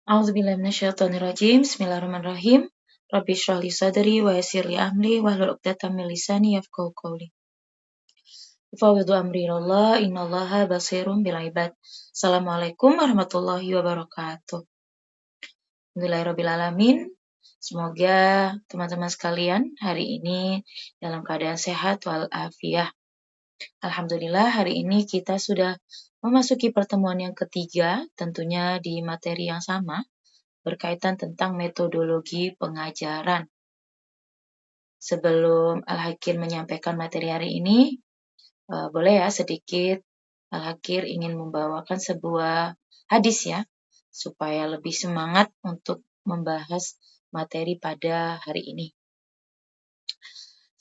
A'udzubillahi minasyaitonirrajim. Bismillahirrahmanirrahim. Rabbi shrah li sadri wa yassir li amri wahlul 'uqdatam min lisani yafqahu qawli. Ufawwidu amri ilallah, innallaha basirun bil ibad. Assalamualaikum warahmatullahi wabarakatuh. Alhamdulillahirabbil alamin. Semoga teman-teman sekalian hari ini dalam keadaan sehat walafiat. Alhamdulillah hari ini kita sudah memasuki pertemuan yang ketiga, tentunya di materi yang sama, berkaitan tentang metodologi pengajaran. Sebelum Al-Hakir menyampaikan materi hari ini, boleh ya sedikit Al-Hakir ingin membawakan sebuah hadis ya, supaya lebih semangat untuk membahas materi pada hari ini.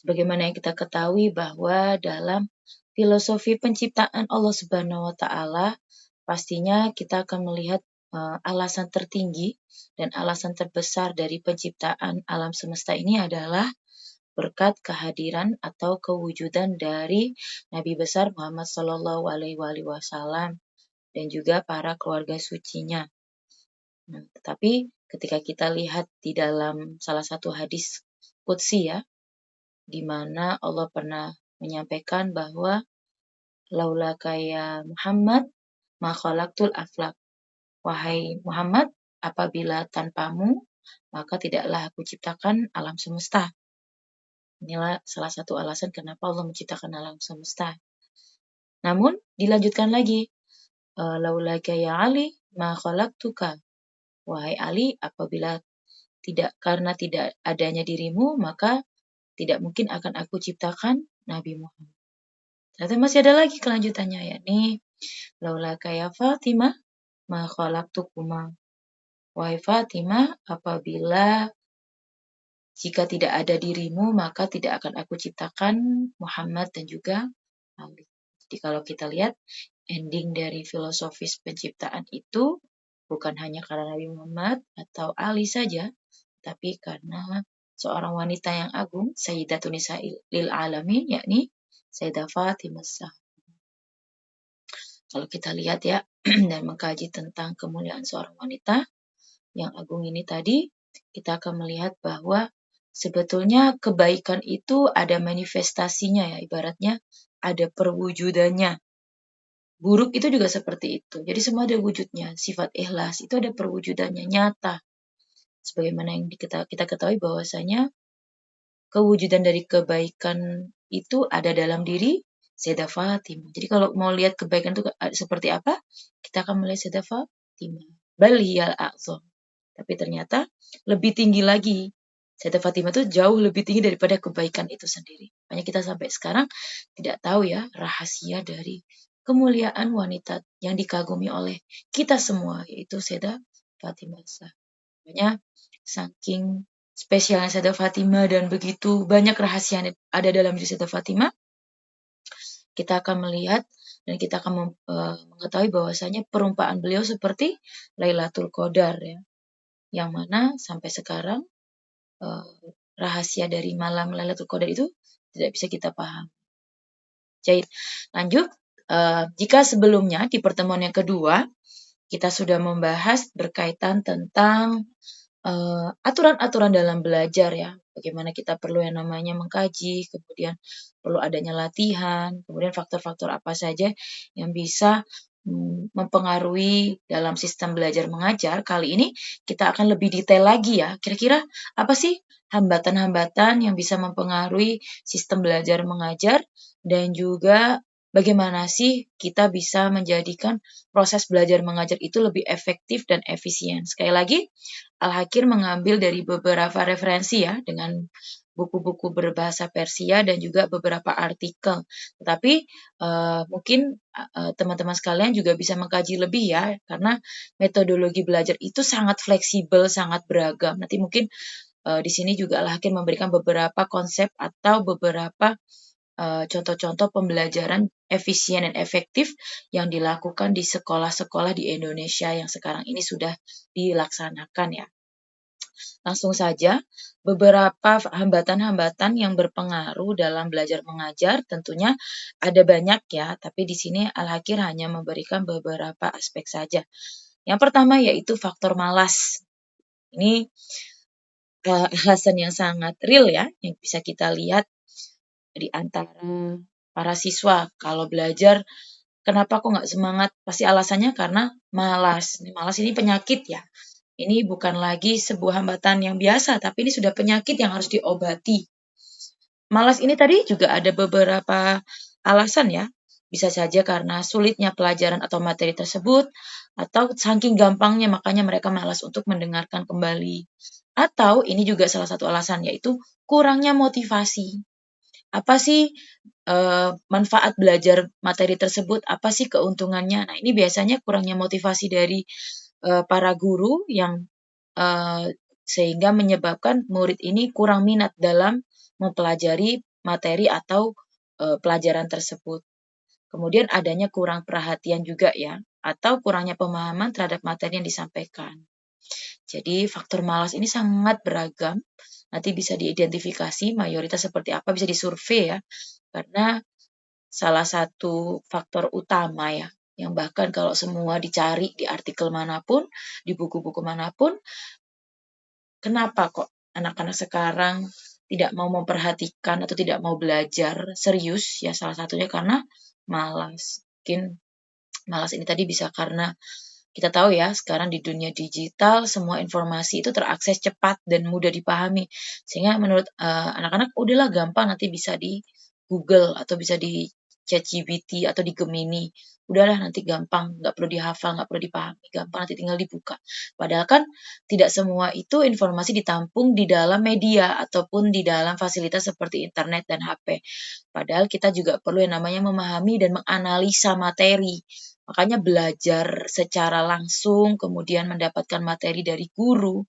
Sebagaimana yang kita ketahui bahwa dalam filosofi penciptaan Allah Subhanahu wa taala, pastinya kita akan melihat alasan tertinggi dan alasan terbesar dari penciptaan alam semesta ini adalah berkat kehadiran atau kewujudan dari Nabi besar Muhammad Shallallahu Alaihi Wasallam dan juga para keluarga sucinya. Nah, tetapi ketika kita lihat di dalam salah satu hadis qudsi ya, di mana Allah pernah menyampaikan bahwa laulaka ya Muhammad ma khalaqtul aflaq. Wahai Muhammad, apabila tanpamu, maka tidaklah aku ciptakan alam semesta. Inilah salah satu alasan kenapa Allah menciptakan alam semesta. Namun, dilanjutkan lagi. Laulaka ya Ali, ma khalaqtuka. Wahai Ali, apabila karena tidak adanya dirimu, maka tidak mungkin akan aku ciptakan Nabi Muhammad. Ternyata masih ada lagi kelanjutannya, yakni laulaka ya Fatimah, ma khalaqtukuma. Wahai Fatimah, apabila jika tidak ada dirimu, maka tidak akan aku ciptakan Muhammad dan juga Ali. Jadi kalau kita lihat, ending dari filosofis penciptaan itu bukan hanya karena Nabi Muhammad atau Ali saja, tapi karena seorang wanita yang agung, Sayyidatun Nisa'il Alamin, yakni Sayyidah Fatimah Zahra. Kalau kita lihat ya, dan mengkaji tentang kemuliaan seorang wanita yang agung ini tadi, kita akan melihat bahwa sebetulnya kebaikan itu ada manifestasinya ya, ibaratnya ada perwujudannya. Buruk itu juga seperti itu. Jadi semua ada wujudnya. Sifat ikhlas itu ada perwujudannya, nyata. Sebagaimana yang kita ketahui bahwasanya kewujudan dari kebaikan itu ada dalam diri Sayyidah Fatimah. Jadi kalau mau lihat kebaikan itu seperti apa, kita akan melihat Sayyidah Fatimah. Bal hiyal a'zam. Tapi ternyata lebih tinggi lagi. Sayyidah Fatimah itu jauh lebih tinggi daripada kebaikan itu sendiri. Makanya kita sampai sekarang tidak tahu ya rahasia dari kemuliaan wanita yang dikagumi oleh kita semua, yaitu Sayyidah Fatimah. Makanya saking spesialnya Sayyidah Fatimah dan begitu banyak rahasia yang ada dalam diri Sayyidah Fatimah, kita akan melihat dan kita akan mengetahui bahwasanya perumpamaan beliau seperti Lailatul Qadar ya, yang mana sampai sekarang rahasia dari malam Lailatul Qadar itu tidak bisa kita paham. Jadi lanjut, jika sebelumnya di pertemuan yang kedua kita sudah membahas berkaitan tentang aturan-aturan dalam belajar ya, bagaimana kita perlu yang namanya mengkaji, kemudian perlu adanya latihan, kemudian faktor-faktor apa saja yang bisa mempengaruhi dalam sistem belajar mengajar. Kali ini kita akan lebih detail lagi ya, kira-kira apa sih hambatan-hambatan yang bisa mempengaruhi sistem belajar mengajar dan juga bagaimana sih kita bisa menjadikan proses belajar mengajar itu lebih efektif dan efisien. Sekali lagi, Al-Hakir mengambil dari beberapa referensi ya, dengan buku-buku berbahasa Persia dan juga beberapa artikel. Tetapi mungkin teman-teman sekalian juga bisa mengkaji lebih ya, karena metodologi belajar itu sangat fleksibel, sangat beragam. Nanti mungkin di sini juga Al-Hakir memberikan beberapa konsep atau beberapa contoh-contoh pembelajaran efisien dan efektif yang dilakukan di sekolah-sekolah di Indonesia yang sekarang ini sudah dilaksanakan ya. Langsung saja, beberapa hambatan-hambatan yang berpengaruh dalam belajar mengajar tentunya ada banyak ya, tapi di sini Al-Hakir hanya memberikan beberapa aspek saja. Yang pertama yaitu faktor malas. Ini alasan yang sangat real ya, yang bisa kita lihat di antara para siswa. Kalau belajar, kenapa kok nggak semangat? Pasti alasannya karena malas. Malas ini penyakit ya. Ini bukan lagi sebuah hambatan yang biasa, tapi ini sudah penyakit yang harus diobati. Malas ini tadi juga ada beberapa alasan ya. Bisa saja karena sulitnya pelajaran atau materi tersebut, atau saking gampangnya makanya mereka malas untuk mendengarkan kembali. Atau ini juga salah satu alasan, yaitu kurangnya motivasi. Apa sih manfaat belajar materi tersebut? Apa sih keuntungannya? Nah, ini biasanya kurangnya motivasi dari para guru yang sehingga menyebabkan murid ini kurang minat dalam mempelajari materi atau pelajaran tersebut. Kemudian adanya kurang perhatian juga ya, atau kurangnya pemahaman terhadap materi yang disampaikan. Jadi faktor malas ini sangat beragam. Nanti bisa diidentifikasi mayoritas seperti apa, bisa disurvei ya. Karena salah satu faktor utama ya, yang bahkan kalau semua dicari di artikel manapun, di buku-buku manapun, kenapa kok anak-anak sekarang tidak mau memperhatikan atau tidak mau belajar serius? Ya salah satunya karena malas. Mungkin malas ini tadi bisa karena kita tahu ya, sekarang di dunia digital semua informasi itu terakses cepat dan mudah dipahami. Sehingga menurut anak-anak udahlah gampang, nanti bisa di Google atau bisa di ChatGPT atau di Gemini. Udahlah nanti gampang, nggak perlu dihafal, nggak perlu dipahami, gampang nanti tinggal dibuka. Padahal kan tidak semua itu informasi ditampung di dalam media ataupun di dalam fasilitas seperti internet dan HP. Padahal kita juga perlu yang namanya memahami dan menganalisa materi. Makanya belajar secara langsung, kemudian mendapatkan materi dari guru,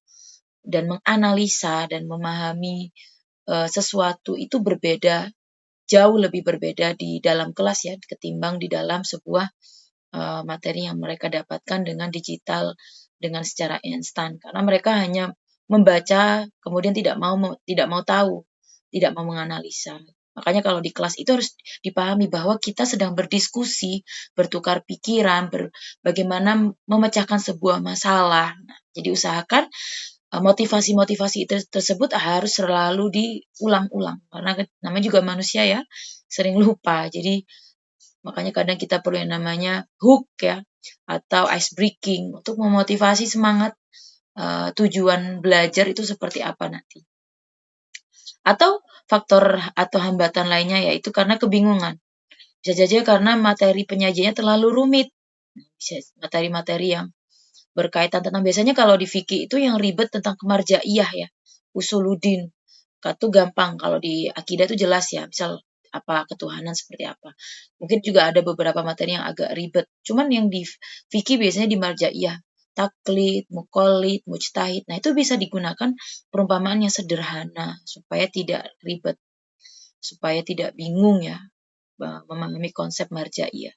dan menganalisa dan memahami sesuatu itu berbeda, jauh lebih berbeda di dalam kelas ya, ketimbang di dalam sebuah materi yang mereka dapatkan dengan digital, dengan secara instan. Karena mereka hanya membaca, kemudian tidak mau tahu, tidak mau menganalisa. Makanya kalau di kelas itu harus dipahami bahwa kita sedang berdiskusi, bertukar pikiran, bagaimana memecahkan sebuah masalah. Nah, jadi usahakan motivasi-motivasi tersebut harus selalu diulang-ulang. Karena namanya juga manusia ya, sering lupa. Jadi makanya kadang kita perlu yang namanya hook ya, atau ice breaking untuk memotivasi semangat tujuan belajar itu seperti apa nanti. Atau faktor atau hambatan lainnya yaitu karena kebingungan. Bisa saja karena materi penyajiannya terlalu rumit. Bisa materi-materi yang berkaitan tentang, biasanya kalau di fikih itu yang ribet tentang kemarjaiyah ya, usuluddin. Itu gampang, kalau di akidah itu jelas ya, misal apa ketuhanan seperti apa. Mungkin juga ada beberapa materi yang agak ribet. Cuman yang di fikih biasanya di marjaiyah, taklid, muqallid, mujtahid. Nah, itu bisa digunakan perumpamaan yang sederhana supaya tidak ribet, supaya tidak bingung ya memahami konsep marjaiyah.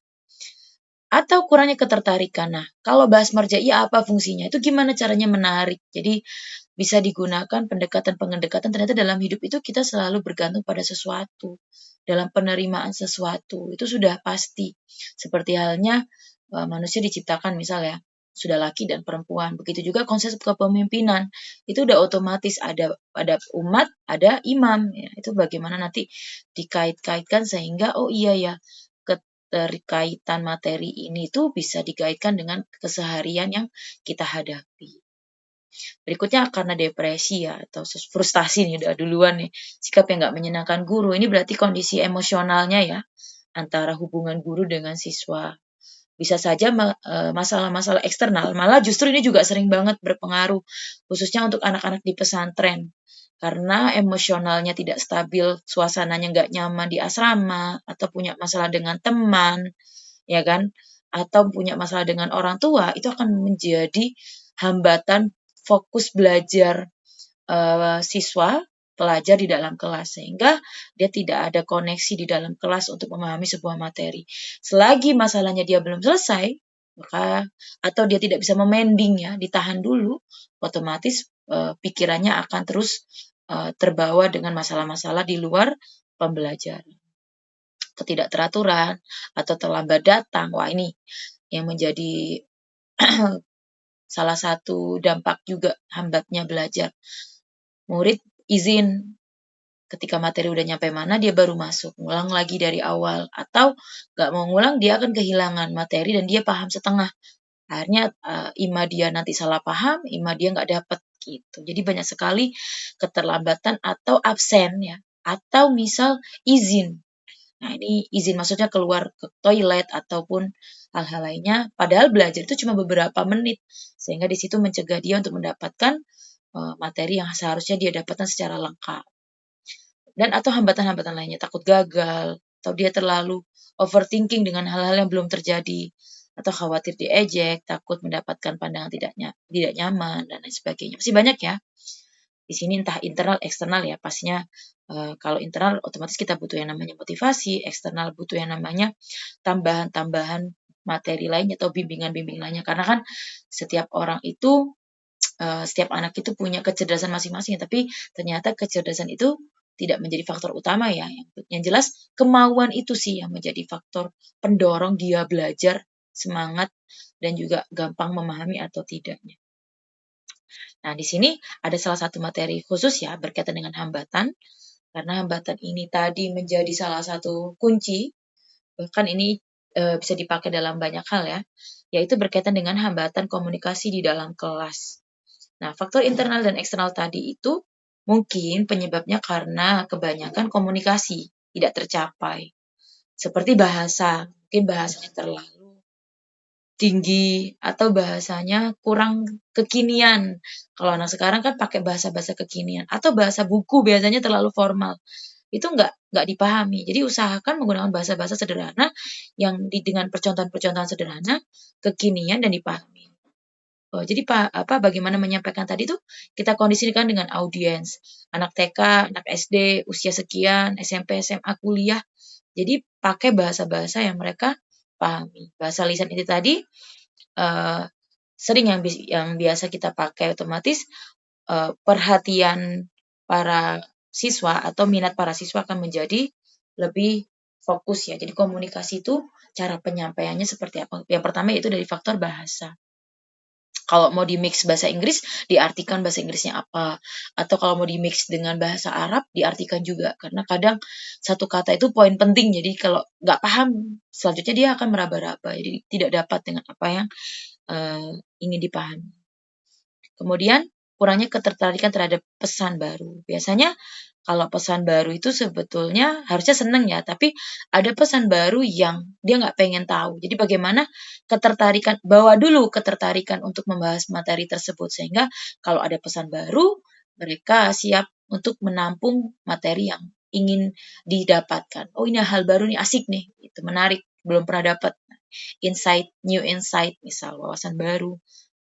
Atau kurangnya ketertarikan. Nah, kalau bahas marjaiyah apa fungsinya? Itu gimana caranya menarik? Jadi bisa digunakan pendekatan-pendekatan, ternyata dalam hidup itu kita selalu bergantung pada sesuatu. Dalam penerimaan sesuatu, itu sudah pasti. Seperti halnya manusia diciptakan misalnya, sudah laki dan perempuan. Begitu juga konsep kepemimpinan. Itu udah otomatis ada umat, ada imam. Ya, itu bagaimana nanti dikait-kaitkan sehingga, oh iya ya, keterkaitan materi ini tuh bisa dikaitkan dengan keseharian yang kita hadapi. Berikutnya karena depresi ya, atau frustasi nih udah duluan nih, sikap yang nggak menyenangkan guru. Ini berarti kondisi emosionalnya ya, antara hubungan guru dengan siswa. Bisa saja masalah-masalah eksternal, malah justru ini juga sering banget berpengaruh, khususnya untuk anak-anak di pesantren. Karena emosionalnya tidak stabil, suasananya nggak nyaman di asrama, atau punya masalah dengan teman, ya kan? Atau punya masalah dengan orang tua, itu akan menjadi hambatan fokus belajar siswa, pelajar di dalam kelas, sehingga dia tidak ada koneksi di dalam kelas untuk memahami sebuah materi. Selagi masalahnya dia belum selesai, maka atau dia tidak bisa memending ya, ditahan dulu, otomatis pikirannya akan terus terbawa dengan masalah-masalah di luar pembelajaran. Ketidakteraturan atau terlambat datang, wah ini yang menjadi salah satu dampak juga hambatnya belajar. Murid izin ketika materi udah nyampe mana dia baru masuk, ngulang lagi dari awal, atau nggak mau ngulang dia akan kehilangan materi dan dia paham setengah. Akhirnya ima dia nanti salah paham, ima dia nggak dapet gitu. Jadi banyak sekali keterlambatan atau absen ya, atau misal izin. Nah ini izin maksudnya keluar ke toilet ataupun hal-hal lainnya, padahal belajar itu cuma beberapa menit, sehingga di situ mencegah dia untuk mendapatkan materi yang seharusnya dia dapatkan secara lengkap. Dan atau hambatan-hambatan lainnya, takut gagal, atau dia terlalu overthinking dengan hal-hal yang belum terjadi, atau khawatir diejek, takut mendapatkan pandangan tidak nyaman, dan lain sebagainya. Masih banyak ya. Di sini entah internal, eksternal ya. Pastinya kalau internal otomatis kita butuh yang namanya motivasi, eksternal butuh yang namanya tambahan-tambahan materi lainnya atau bimbingan-bimbingan lainnya. Karena kan setiap orang itu, setiap anak itu punya kecerdasan masing-masing, tapi ternyata kecerdasan itu tidak menjadi faktor utama ya. Yang jelas kemauan itu sih yang menjadi faktor pendorong dia belajar, semangat, dan juga gampang memahami atau tidaknya. Nah, di sini ada salah satu materi khusus ya berkaitan dengan hambatan, karena hambatan ini tadi menjadi salah satu kunci, bahkan ini bisa dipakai dalam banyak hal ya, yaitu berkaitan dengan hambatan komunikasi di dalam kelas. Nah, faktor internal dan eksternal tadi itu mungkin penyebabnya karena kebanyakan komunikasi tidak tercapai. Seperti bahasa, mungkin bahasanya terlalu tinggi atau bahasanya kurang kekinian. Kalau anak sekarang kan pakai bahasa-bahasa kekinian atau bahasa buku biasanya terlalu formal. Itu nggak dipahami. Jadi usahakan menggunakan bahasa-bahasa sederhana yang dengan percontohan-percontohan sederhana, kekinian dan dipahami. Oh, jadi bagaimana menyampaikan tadi tuh kita kondisikan dengan audiens, anak TK, anak SD, usia sekian, SMP, SMA, kuliah. Jadi pakai bahasa-bahasa yang mereka pahami. Bahasa lisan itu tadi sering yang biasa kita pakai otomatis perhatian para siswa atau minat para siswa akan menjadi lebih fokus ya. Jadi komunikasi itu cara penyampaiannya seperti apa? Yang pertama yaitu dari faktor bahasa. Kalau mau di-mix bahasa Inggris, diartikan bahasa Inggrisnya apa. Atau kalau mau di-mix dengan bahasa Arab, diartikan juga. Karena kadang satu kata itu poin penting, jadi kalau nggak paham, selanjutnya dia akan meraba-raba. Jadi tidak dapat dengan apa yang ingin dipahami. Kemudian, kurangnya ketertarikan terhadap pesan baru. Biasanya kalau pesan baru itu sebetulnya harusnya seneng ya, tapi ada pesan baru yang dia nggak pengen tahu. Jadi bagaimana ketertarikan, bawa dulu ketertarikan untuk membahas materi tersebut. Sehingga kalau ada pesan baru, mereka siap untuk menampung materi yang ingin didapatkan. Oh ini hal baru nih, asik nih, itu menarik, belum pernah dapat. New insight, misal wawasan baru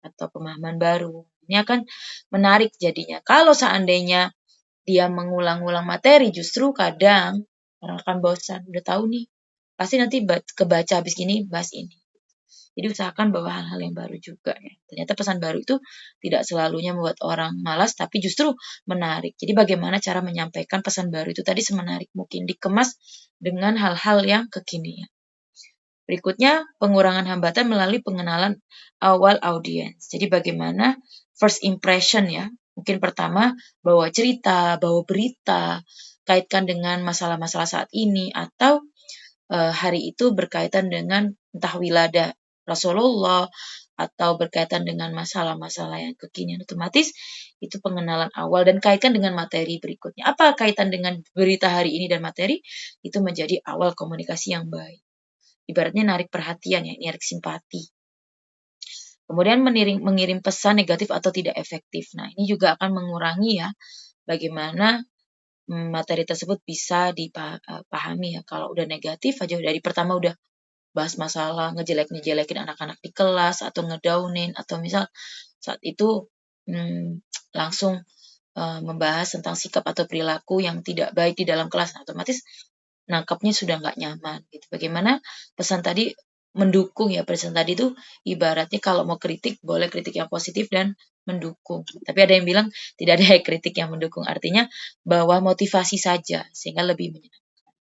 atau pemahaman baru. Ini akan menarik jadinya. Kalau seandainya dia mengulang-ulang materi, justru kadang orang akan bosan. Udah tahu nih, pasti nanti kebaca habis gini, bahas ini. Jadi usahakan bawa hal-hal yang baru juga ya. Ternyata pesan baru itu tidak selalunya membuat orang malas, tapi justru menarik. Jadi bagaimana cara menyampaikan pesan baru itu tadi semenarik mungkin, dikemas dengan hal-hal yang kekinian. Berikutnya, pengurangan hambatan melalui pengenalan awal audiens. Jadi bagaimana first impression ya. Mungkin pertama bawa cerita, bawa berita, kaitkan dengan masalah-masalah saat ini, atau hari itu berkaitan dengan entah wilada Rasulullah, atau berkaitan dengan masalah-masalah yang kekinian, otomatis itu pengenalan awal dan kaitkan dengan materi berikutnya. Apa kaitan dengan berita hari ini dan materi? Itu menjadi awal komunikasi yang baik. Ibaratnya narik perhatian ya, narik simpati. Kemudian mengirim pesan negatif atau tidak efektif. Nah, ini juga akan mengurangi ya bagaimana materi tersebut bisa dipahami ya. Kalau udah negatif aja dari pertama udah bahas masalah, ngejelekin anak-anak di kelas atau ngedownin, atau misal saat itu langsung membahas tentang sikap atau perilaku yang tidak baik di dalam kelas. Nah, otomatis nangkapnya sudah nggak nyaman gitu. Bagaimana pesan tadi mendukung ya, pesan tadi itu ibaratnya kalau mau kritik boleh kritik yang positif dan mendukung. Tapi ada yang bilang tidak ada kritik yang mendukung, artinya bahwa motivasi saja sehingga lebih menyenangkan.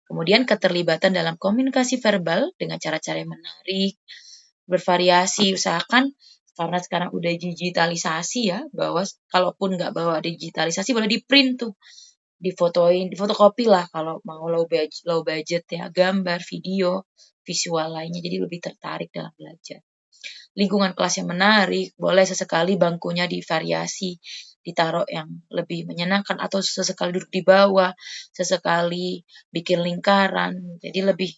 Kemudian keterlibatan dalam komunikasi verbal dengan cara-cara yang menarik, bervariasi, usahakan Karena sekarang udah digitalisasi ya, bahwa kalaupun nggak bawa digitalisasi boleh di-print tuh, difotoin, difotokopi lah kalau mau low budget ya, gambar, video, visual lainnya, jadi lebih tertarik dalam belajar. Lingkungan kelas yang menarik, boleh sesekali bangkunya divariasi, ditaruh yang lebih menyenangkan atau sesekali duduk di bawah, sesekali bikin lingkaran, jadi lebih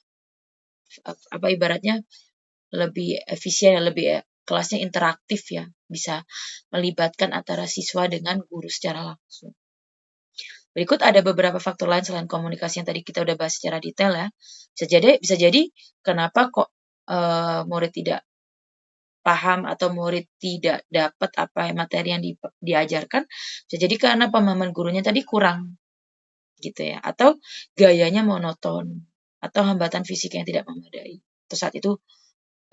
apa ibaratnya lebih efisien, lebih kelasnya interaktif ya, bisa melibatkan antara siswa dengan guru secara langsung. Berikut ada beberapa faktor lain selain komunikasi yang tadi kita udah bahas secara detail ya. Bisa jadi kenapa kok murid tidak paham atau murid tidak dapat apa materi yang diajarkan, bisa jadi karena pemahaman gurunya tadi kurang gitu ya, atau gayanya monoton, atau hambatan fisik yang tidak memadai. Atau saat itu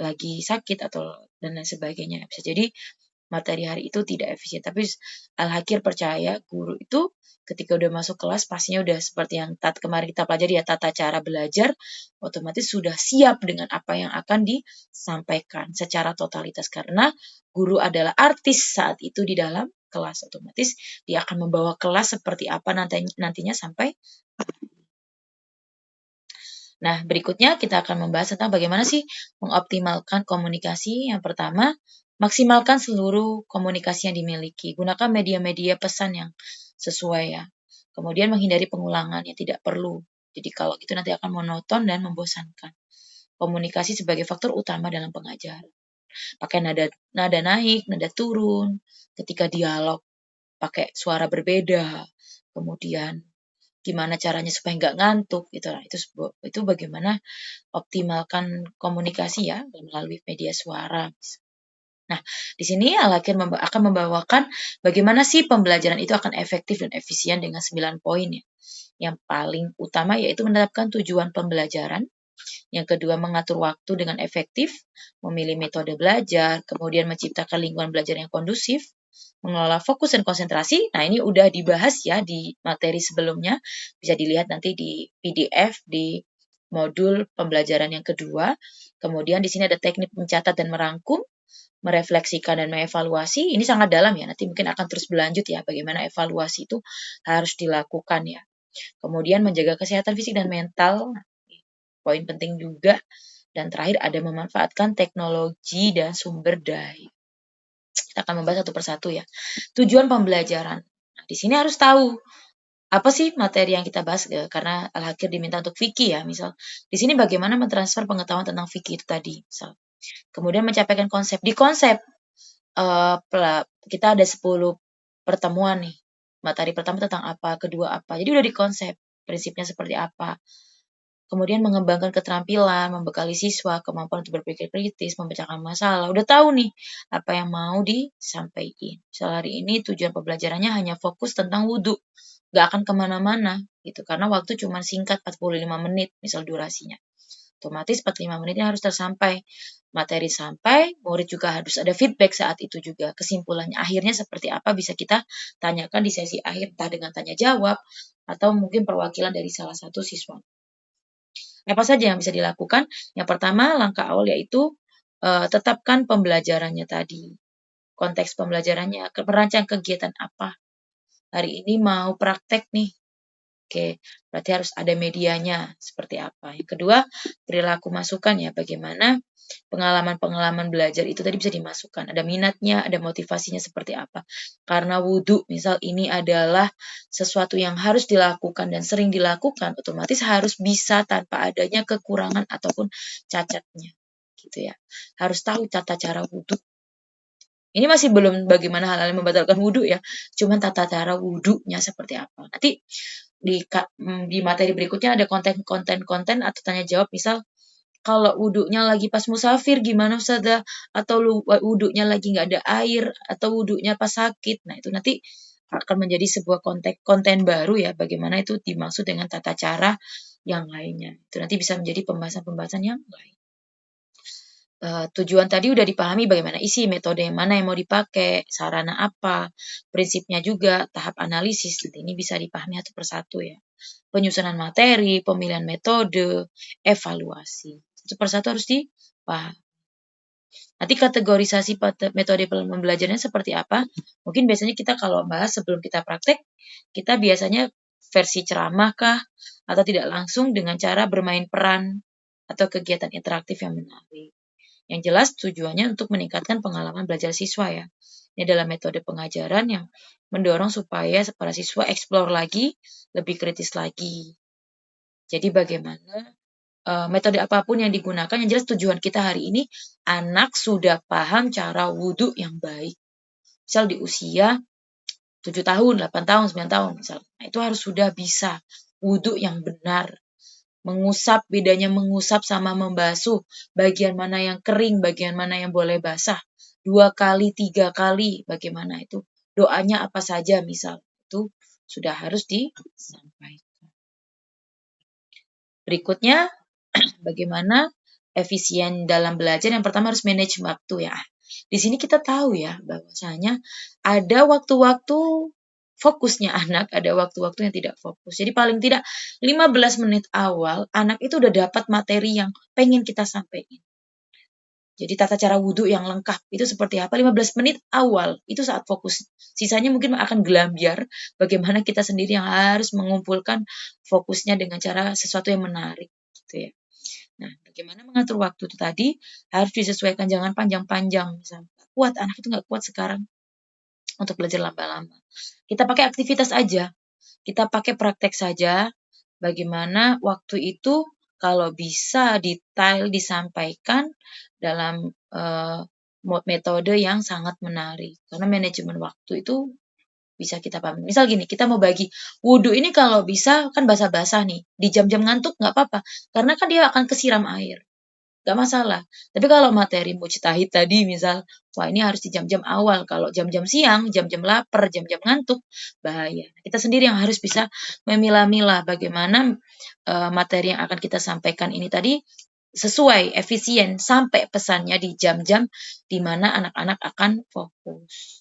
lagi sakit atau dan lain sebagainya. Bisa jadi materi hari itu tidak efisien. Tapi Al-Hakir percaya guru itu ketika udah masuk kelas pastinya udah seperti yang kemarin kita pelajari ya, tata cara belajar, otomatis sudah siap dengan apa yang akan disampaikan secara totalitas. Karena guru adalah artis saat itu di dalam kelas, otomatis dia akan membawa kelas seperti apa nantinya sampai. Nah, berikutnya kita akan membahas tentang bagaimana sih mengoptimalkan komunikasi. Yang pertama, maksimalkan seluruh komunikasi yang dimiliki. Gunakan media-media pesan yang sesuai ya. Kemudian menghindari pengulangan yang tidak perlu. Jadi kalau itu nanti akan monoton dan membosankan. Komunikasi sebagai faktor utama dalam pengajaran. Pakai nada naik, nada turun, ketika dialog pakai suara berbeda. Kemudian gimana caranya supaya nggak ngantuk gitu. Nah, itu bagaimana optimalkan komunikasi ya melalui media suara. Nah, di sini Al-Hakir akan membawakan bagaimana sih pembelajaran itu akan efektif dan efisien dengan 9 poin ya. Yang paling utama yaitu menetapkan tujuan pembelajaran. Yang kedua, mengatur waktu dengan efektif, memilih metode belajar, kemudian menciptakan lingkungan belajar yang kondusif, mengelola fokus dan konsentrasi. Nah, ini udah dibahas ya di materi sebelumnya. Bisa dilihat nanti di PDF di modul pembelajaran yang kedua. Kemudian di sini ada teknik mencatat dan merangkum, merefleksikan dan mengevaluasi. Ini sangat dalam ya. Nanti mungkin akan terus berlanjut ya bagaimana evaluasi itu harus dilakukan ya. Kemudian menjaga kesehatan fisik dan mental. Poin penting juga. Dan terakhir ada memanfaatkan teknologi dan sumber daya. Kita akan membahas satu persatu ya. Tujuan pembelajaran. Nah, di sini harus tahu apa sih materi yang kita bahas karena Al-Hakir diminta untuk fikih ya, misal. Di sini bagaimana mentransfer pengetahuan tentang fikih itu tadi, misal. Kemudian mencapaikan konsep. Di konsep kita ada 10 pertemuan nih. Materi pertama tentang apa, kedua apa. Jadi udah di konsep prinsipnya seperti apa. Kemudian mengembangkan keterampilan, membekali siswa, kemampuan untuk berpikir kritis, memecahkan masalah. Udah tahu nih apa yang mau disampaikan. Misal hari ini tujuan pembelajarannya hanya fokus tentang wudhu. Gak akan kemana-mana gitu. Karena waktu cuma singkat 45 menit misal durasinya. Otomatis 45 menitnya harus tersampai. Materi sampai, murid juga harus ada feedback saat itu juga. Kesimpulannya akhirnya seperti apa bisa kita tanyakan di sesi akhir. Entah dengan tanya jawab atau mungkin perwakilan dari salah satu siswa. Apa saja yang bisa dilakukan? Yang pertama, langkah awal yaitu tetapkan pembelajarannya tadi. Konteks pembelajarannya, merancang kegiatan apa. Hari ini mau praktek nih. Oke, berarti harus ada medianya seperti apa. Yang kedua, perilaku masukan ya, bagaimana pengalaman-pengalaman belajar itu tadi bisa dimasukkan. Ada minatnya, ada motivasinya seperti apa. Karena wudhu, misal ini adalah sesuatu yang harus dilakukan dan sering dilakukan, otomatis harus bisa tanpa adanya kekurangan ataupun cacatnya. Gitu ya. Harus tahu tata cara wudhu. Ini masih belum bagaimana hal-hal yang membatalkan wudhu ya. Cuman tata cara wudhunya seperti apa. Nanti di materi berikutnya ada konten atau tanya jawab, misal kalau wudhunya lagi pas musafir gimana Ustazah, atau wudhunya lagi nggak ada air, atau wudhunya pas sakit. Nah itu nanti akan menjadi sebuah konten baru ya, bagaimana itu dimaksud dengan tata cara yang lainnya. Itu nanti bisa menjadi pembahasan-pembahasan yang lain. Tujuan tadi udah dipahami bagaimana isi, metode yang mana yang mau dipakai, sarana apa, prinsipnya juga, tahap analisis. Ini bisa dipahami satu persatu ya. Penyusunan materi, pemilihan metode, evaluasi. Satu persatu harus dipahami. Nanti kategorisasi metode pembelajarannya seperti apa? Mungkin biasanya kita kalau bahas sebelum kita praktek, kita biasanya versi ceramah kah? Atau tidak langsung dengan cara bermain peran atau kegiatan interaktif yang menarik. Yang jelas tujuannya untuk meningkatkan pengalaman belajar siswa ya. Ini adalah metode pengajaran yang mendorong supaya para siswa eksplor lagi, lebih kritis lagi. Jadi bagaimana metode apapun yang digunakan, yang jelas tujuan kita hari ini, anak sudah paham cara wudhu yang baik. Misal di usia 7 tahun, 8 tahun, 9 tahun misal. Nah, itu harus sudah bisa wudhu yang benar. Mengusap, bedanya mengusap sama membasuh. Bagian mana yang kering, bagian mana yang boleh basah. 2 kali, 3 kali, bagaimana itu. Doanya apa saja misal. Itu sudah harus disampaikan. Berikutnya, bagaimana efisien dalam belajar. Yang pertama harus manage waktu ya. Di sini kita tahu ya bahwasanya ada waktu-waktu fokusnya anak, ada waktu-waktu yang tidak fokus. Jadi paling tidak 15 menit awal anak itu udah dapat materi yang pengen kita sampaikan. Jadi tata cara wudhu yang lengkap itu seperti apa? 15 menit awal itu saat fokus. Sisanya mungkin akan gelambiar. Bagaimana kita sendiri yang harus mengumpulkan fokusnya dengan cara sesuatu yang menarik. Gitu ya. Nah, bagaimana mengatur waktu itu tadi harus disesuaikan, jangan panjang-panjang. Misalnya, kuat anak itu nggak kuat sekarang untuk belajar lama-lama. Kita pakai aktivitas aja, kita pakai praktek saja. Bagaimana waktu itu kalau bisa detail disampaikan dalam metode yang sangat menarik. Karena manajemen waktu itu bisa kita pahami. Misal gini, kita mau bagi wudhu ini kalau bisa kan basah-basah nih. Di jam-jam ngantuk nggak apa-apa. Karena kan dia akan kesiram air. Nggak masalah. Tapi kalau materi mujtahid tadi misal, wah ini harus di jam-jam awal. Kalau jam-jam siang, jam-jam lapar, jam-jam ngantuk, bahaya. Kita sendiri yang harus bisa memilah-milah bagaimana materi yang akan kita sampaikan ini tadi sesuai, efisien, sampai pesannya di jam-jam di mana anak-anak akan fokus.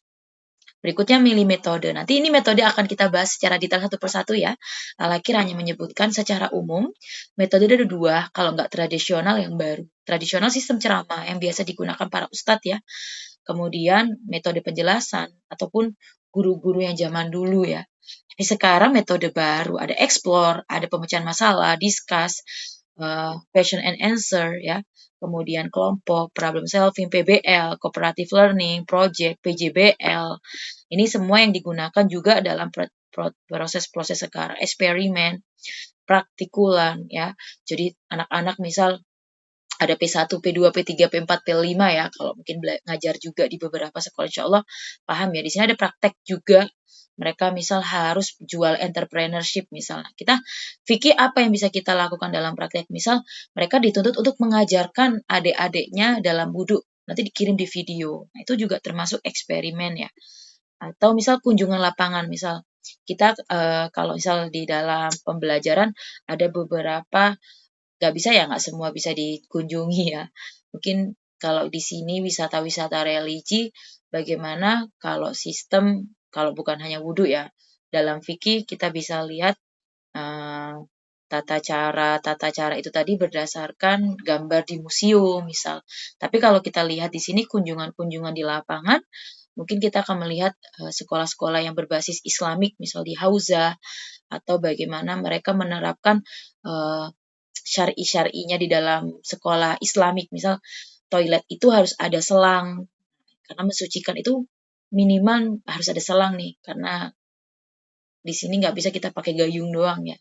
Berikutnya milih metode. Nanti ini metode akan kita bahas secara detail satu persatu ya. Al-Akhir hanya menyebutkan secara umum, metode ada dua, kalau nggak tradisional yang baru. Tradisional sistem ceramah yang biasa digunakan para ustadz ya. Kemudian metode penjelasan ataupun guru-guru yang zaman dulu ya. Tapi sekarang metode baru, ada explore, ada pemecahan masalah, discuss, question and answer ya. Kemudian kelompok, problem solving, PBL, cooperative learning, project, PJBL. Ini semua yang digunakan juga dalam proses-proses sekarang, eksperimen, praktikulan ya. Jadi anak-anak misal ada P1, P2, P3, P4, P5 ya. Kalau mungkin ngajar juga di beberapa sekolah insya Allah paham ya. Di sini ada praktek juga. Mereka misal harus jual entrepreneurship misalnya. Kita fikir apa yang bisa kita lakukan dalam praktek. Misal mereka dituntut untuk mengajarkan adik-adiknya dalam wudhu. Nanti dikirim di video. Nah, itu juga termasuk eksperimen ya. Atau misal kunjungan lapangan. Misal kita kalau misal di dalam pembelajaran ada beberapa nggak bisa ya, nggak semua bisa dikunjungi ya. Mungkin kalau di sini wisata-wisata religi, bagaimana kalau sistem, kalau bukan hanya wudhu ya, dalam fikih kita bisa lihat eh, tata cara itu tadi berdasarkan gambar di museum misal. Tapi kalau kita lihat di sini kunjungan-kunjungan di lapangan, mungkin kita akan melihat sekolah-sekolah yang berbasis Islamik, misal di Hauza, atau bagaimana mereka menerapkan syar'i-syar'inya di dalam sekolah Islamik. Misal toilet itu harus ada selang, karena mensucikan itu minimal harus ada selang nih, karena di sini nggak bisa kita pakai gayung doang ya,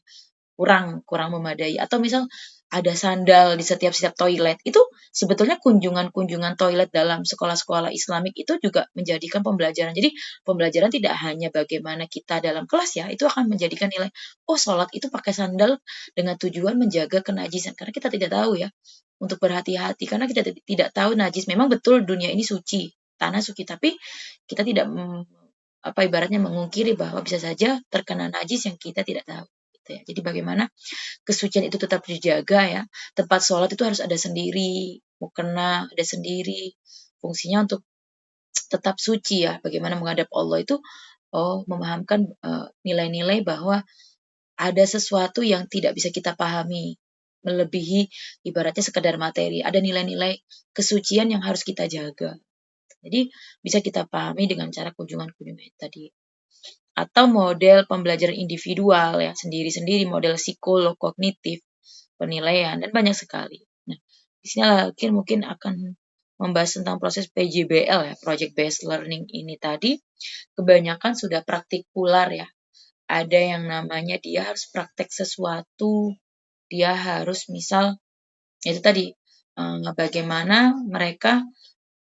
kurang memadai. Atau misal ada sandal di setiap toilet, itu sebetulnya kunjungan-kunjungan toilet dalam sekolah-sekolah Islamik itu juga menjadikan pembelajaran. Jadi pembelajaran tidak hanya bagaimana kita dalam kelas ya, itu akan menjadikan nilai, oh sholat itu pakai sandal dengan tujuan menjaga kenajisan. Karena kita tidak tahu ya, untuk berhati-hati, karena kita tidak tahu najis. Memang betul dunia ini suci, tanah suci, tapi kita tidak apa ibaratnya mengungkiri bahwa bisa saja terkena najis yang kita tidak tahu. Gitu ya. Jadi bagaimana kesucian itu tetap dijaga ya. Tempat sholat itu harus ada sendiri, mukena ada sendiri. Fungsinya untuk tetap suci ya. Bagaimana menghadap Allah itu, memahamkan nilai-nilai bahwa ada sesuatu yang tidak bisa kita pahami. melebihi ibaratnya sekedar materi. Ada nilai-nilai kesucian yang harus kita jaga. Jadi bisa kita pahami dengan cara kunjungan-kunjungan tadi. Atau model pembelajaran individual ya, sendiri-sendiri, model psikolog, kognitif, penilaian, dan banyak sekali. Nah, di sini mungkin akan membahas tentang proses PJBL ya, Project Based Learning ini tadi, kebanyakan sudah praktikular ya. Ada yang namanya dia harus praktek sesuatu, dia harus misal, itu tadi, bagaimana mereka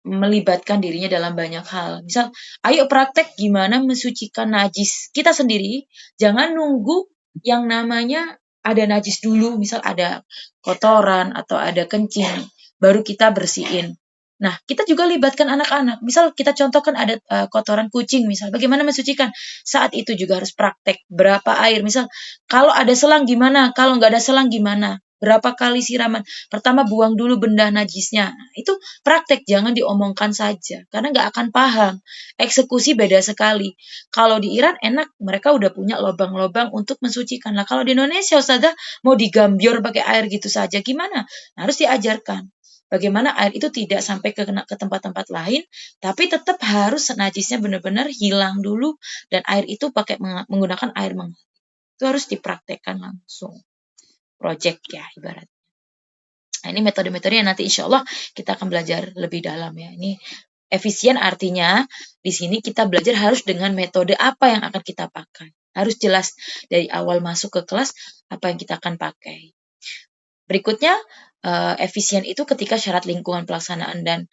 melibatkan dirinya dalam banyak hal. Misal, ayo praktek gimana mensucikan najis. Kita sendiri jangan nunggu yang namanya ada najis dulu, misal ada kotoran atau ada kencing, baru kita bersihin. Nah, kita juga libatkan anak-anak. Misal kita contohkan ada kotoran kucing, misal bagaimana mensucikan. Saat itu juga harus praktek berapa air. Misal, kalau ada selang gimana, kalau nggak ada selang gimana. Berapa kali siraman. Pertama buang dulu benda najisnya. Nah, itu praktek, jangan diomongkan saja. Karena nggak akan paham. Eksekusi beda sekali. Kalau di Iran enak, mereka udah punya lubang-lubang untuk mensucikan. Nah, kalau di Indonesia, Ustazah, mau digambior pakai air gitu saja, gimana? Nah, harus diajarkan. Bagaimana air itu tidak sampai ke tempat-tempat lain, tapi tetap harus najisnya benar-benar hilang dulu, dan air itu pakai menggunakan air mengalir. Itu harus dipraktekkan langsung. Project ya, ibarat. Nah, ini metode-metode yang nanti insya Allah kita akan belajar lebih dalam ya. Ini efisien artinya di sini kita belajar harus dengan metode apa yang akan kita pakai. Harus jelas dari awal masuk ke kelas apa yang kita akan pakai. Berikutnya, efisien itu ketika syarat lingkungan pelaksanaan dan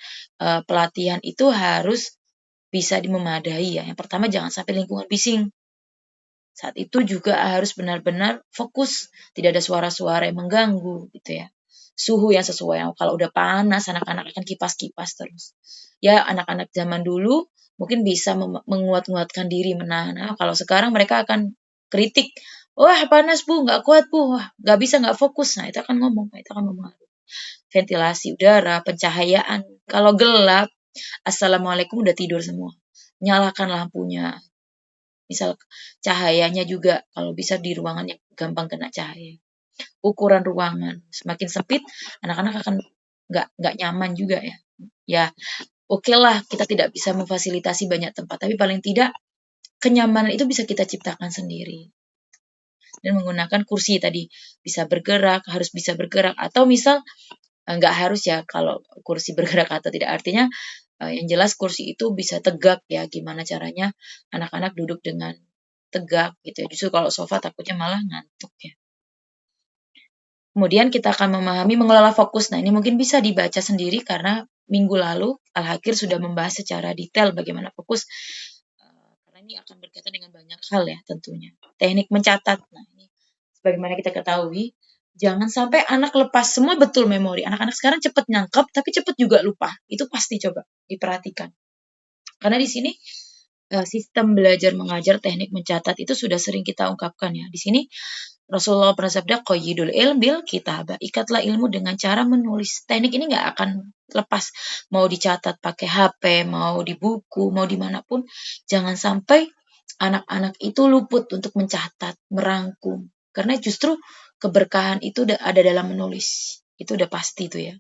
pelatihan itu harus bisa memadai ya. Yang pertama jangan sampai lingkungan bising. Saat itu juga harus benar-benar fokus, tidak ada suara-suara yang mengganggu gitu ya. Suhu yang sesuai, kalau udah panas anak-anak akan kipas-kipas terus. Ya anak-anak zaman dulu mungkin bisa menguat-nguatkan diri menahan. Nah, kalau sekarang mereka akan kritik, wah panas bu, nggak kuat bu, wah nggak bisa, nggak fokus. Nah itu akan ngomong, ventilasi udara, pencahayaan. Kalau gelap, assalamualaikum udah tidur semua. Nyalakan lampunya. Misal cahayanya juga kalau bisa di ruangan yang gampang kena cahaya. Ukuran ruangan semakin sempit, anak-anak akan nggak nyaman juga ya. Ya, oke lah kita tidak bisa memfasilitasi banyak tempat, tapi paling tidak kenyamanan itu bisa kita ciptakan sendiri. Dan menggunakan kursi tadi bisa bergerak, harus bisa bergerak, atau misal nggak harus ya kalau kursi bergerak atau tidak, artinya yang jelas kursi itu bisa tegak ya, gimana caranya anak-anak duduk dengan tegak gitu ya. Justru kalau sofa takutnya malah ngantuk ya. Kemudian kita akan memahami mengelola fokus. Nah, ini mungkin bisa dibaca sendiri karena minggu lalu Al-Hakir sudah membahas secara detail bagaimana fokus. Karena ini akan berkaitan dengan banyak hal ya tentunya. Teknik mencatat. Nah, ini sebagaimana kita ketahui, jangan sampai anak lepas semua betul memori. Anak-anak sekarang cepat nyangkep, tapi cepat juga lupa. Itu pasti coba diperhatikan. Karena di sini sistem belajar mengajar teknik mencatat itu sudah sering kita ungkapkan ya. Di sini Rasulullah pernah sabda, qayyidul ilm bil kitabah. Ikatlah ilmu dengan cara menulis. Teknik ini nggak akan lepas. Mau dicatat pakai HP, mau di buku, mau dimanapun. Jangan sampai anak-anak itu luput untuk mencatat, merangkum. Karena justru keberkahan itu ada dalam menulis. Itu udah pasti tuh ya.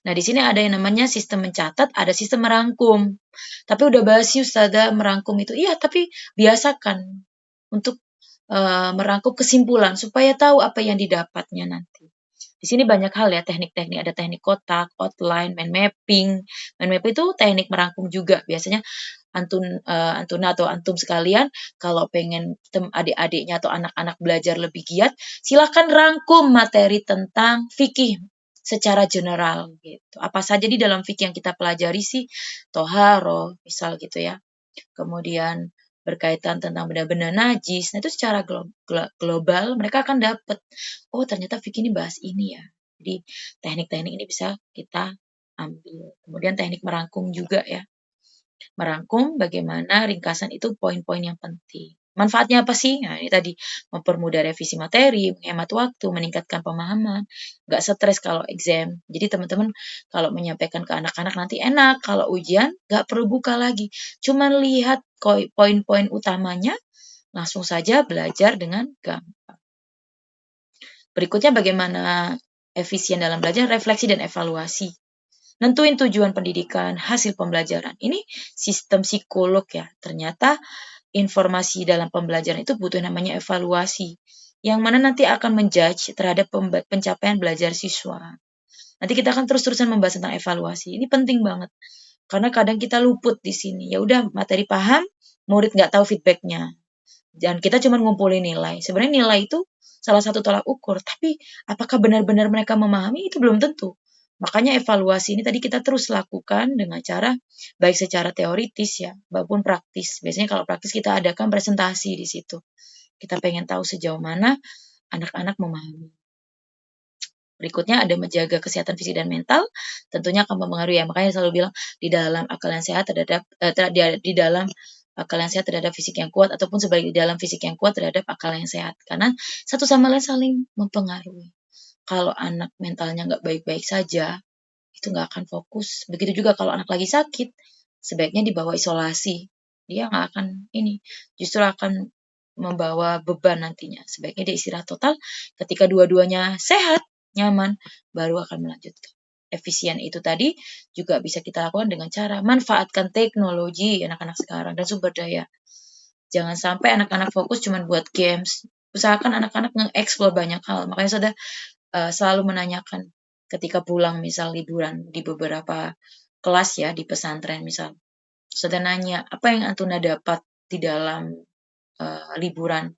Nah, di sini ada yang namanya sistem mencatat, ada sistem merangkum. Tapi udah bahas sih Ustazah merangkum itu. Iya, tapi biasakan untuk merangkum kesimpulan supaya tahu apa yang didapatnya nanti. Di sini banyak hal ya teknik-teknik, ada teknik kotak, outline, mind mapping. Mind mapping itu teknik merangkum juga. Biasanya Antuna atau antum sekalian kalau pengen adik-adiknya atau anak-anak belajar lebih giat, silakan rangkum materi tentang fikih secara general gitu. Apa saja di dalam fikih yang kita pelajari sih, toharo misal gitu ya. Kemudian berkaitan tentang benda-benda najis. Nah, itu secara global mereka akan dapat, oh ternyata fikih ini bahas ini ya. Jadi teknik-teknik ini bisa kita ambil. Kemudian teknik merangkum juga ya. Merangkum bagaimana ringkasan itu poin-poin yang penting. Manfaatnya apa sih? Nah, ini tadi mempermudah revisi materi, menghemat waktu, meningkatkan pemahaman, nggak stres kalau exam. Jadi teman-teman kalau menyampaikan ke anak-anak nanti enak, kalau ujian nggak perlu buka lagi. Cuman lihat poin-poin utamanya, langsung saja belajar dengan gampang. Berikutnya bagaimana efisien dalam belajar, refleksi dan evaluasi. Nentuin tujuan pendidikan, hasil pembelajaran. Ini sistem psikolog ya. Ternyata informasi dalam pembelajaran itu butuh namanya evaluasi. Yang mana nanti akan menjudge terhadap pencapaian belajar siswa. Nanti kita akan terus-terusan membahas tentang evaluasi. Ini penting banget. Karena kadang kita luput di sini. Ya udah materi paham, murid nggak tahu feedbacknya. Dan kita cuma ngumpulin nilai. Sebenarnya nilai itu salah satu tolak ukur. Tapi apakah benar-benar mereka memahami itu belum tentu. Makanya evaluasi ini tadi kita terus lakukan dengan cara baik secara teoritis ya maupun praktis. Biasanya kalau praktis kita adakan presentasi di situ. Kita pengen tahu sejauh mana anak-anak memahami. Berikutnya ada menjaga kesehatan fisik dan mental, tentunya akan mempengaruhi ya. Makanya selalu bilang di dalam akal yang sehat terhadap di dalam akal yang sehat terhadap fisik yang kuat ataupun sebaliknya di dalam fisik yang kuat terhadap akal yang sehat. Karena satu sama lain saling mempengaruhi. Kalau anak mentalnya nggak baik-baik saja, itu nggak akan fokus. Begitu juga kalau anak lagi sakit, sebaiknya dibawa isolasi. Dia nggak akan ini, justru akan membawa beban nantinya. Sebaiknya dia istirahat total. Ketika dua-duanya sehat, nyaman, baru akan melanjutkan. Efisien itu tadi juga bisa kita lakukan dengan cara manfaatkan teknologi anak-anak sekarang dan sumber daya. Jangan sampai anak-anak fokus cuma buat games. Usahakan anak-anak nge-explore banyak hal. Makanya saya selalu menanyakan ketika pulang misal liburan di beberapa kelas ya di pesantren misal. Sudah nanya, apa yang Antuna dapat di dalam liburan?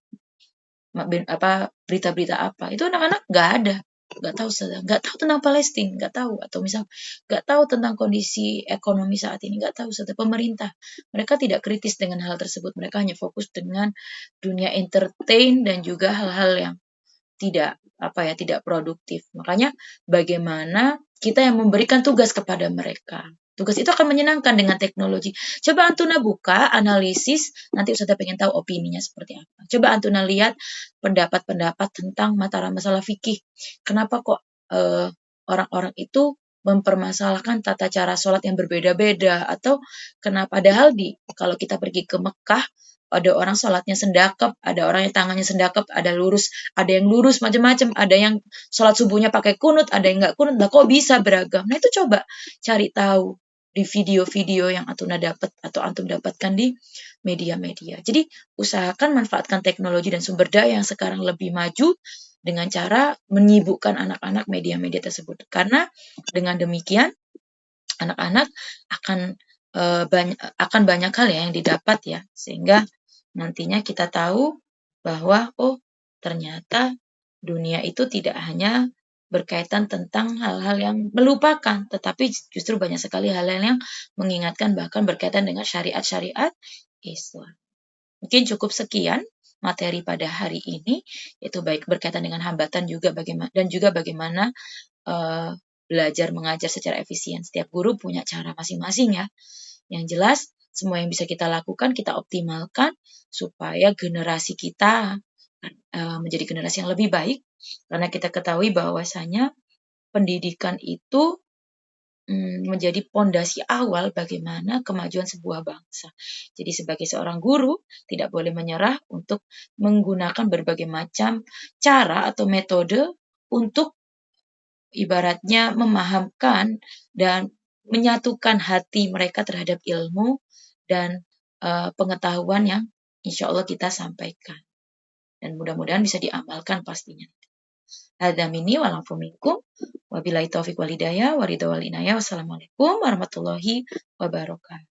Berita-berita apa? Itu anak-anak nggak ada, nggak tahu nggak tahu tentang Palestina, nggak tahu atau misal nggak tahu tentang kondisi ekonomi saat ini, nggak tahu pemerintah. Mereka tidak kritis dengan hal tersebut. Mereka hanya fokus dengan dunia entertain dan juga hal-hal yang tidak produktif. Makanya bagaimana kita yang memberikan tugas kepada mereka. Tugas itu akan menyenangkan dengan teknologi. Coba Antuna buka, analisis, nanti Ustazah pengen tahu opininya seperti apa. Coba Antuna lihat pendapat-pendapat tentang masalah fikih. Kenapa kok orang-orang itu mempermasalahkan tata cara sholat yang berbeda-beda atau kenapa padahal kalau kita pergi ke Mekah ada orang sholatnya sendakep, ada orang yang tangannya sendakep, ada yang lurus macam-macam, ada yang sholat subuhnya pakai kunut, ada yang nggak kunut, lah kok bisa beragam. Nah itu coba cari tahu di video-video yang Antuna dapat atau Antum dapatkan di media-media. Jadi usahakan manfaatkan teknologi dan sumber daya yang sekarang lebih maju dengan cara menyibukkan anak-anak media-media tersebut. Karena dengan demikian anak-anak akan banyak hal ya yang didapat ya, sehingga nantinya kita tahu bahwa ternyata dunia itu tidak hanya berkaitan tentang hal-hal yang melupakan, tetapi justru banyak sekali hal-hal yang mengingatkan bahkan berkaitan dengan syariat-syariat Islam. Mungkin cukup sekian materi pada hari ini, itu baik berkaitan dengan hambatan juga bagaimana belajar mengajar secara efisien. Setiap guru punya cara masing-masing ya. Yang jelas, semua yang bisa kita lakukan, kita optimalkan supaya generasi kita menjadi generasi yang lebih baik. Karena kita ketahui bahwasanya pendidikan itu menjadi pondasi awal bagaimana kemajuan sebuah bangsa. Jadi sebagai seorang guru, tidak boleh menyerah untuk menggunakan berbagai macam cara atau metode untuk ibaratnya memahamkan dan menyatukan hati mereka terhadap ilmu dan pengetahuan yang insya Allah kita sampaikan. Dan mudah-mudahan bisa diamalkan pastinya. Hadza minni wa lakum minkum. Wabillahi taufiq wal hidayah wa ridha wal inayah. Wassalamualaikum warahmatullahi wabarakatuh.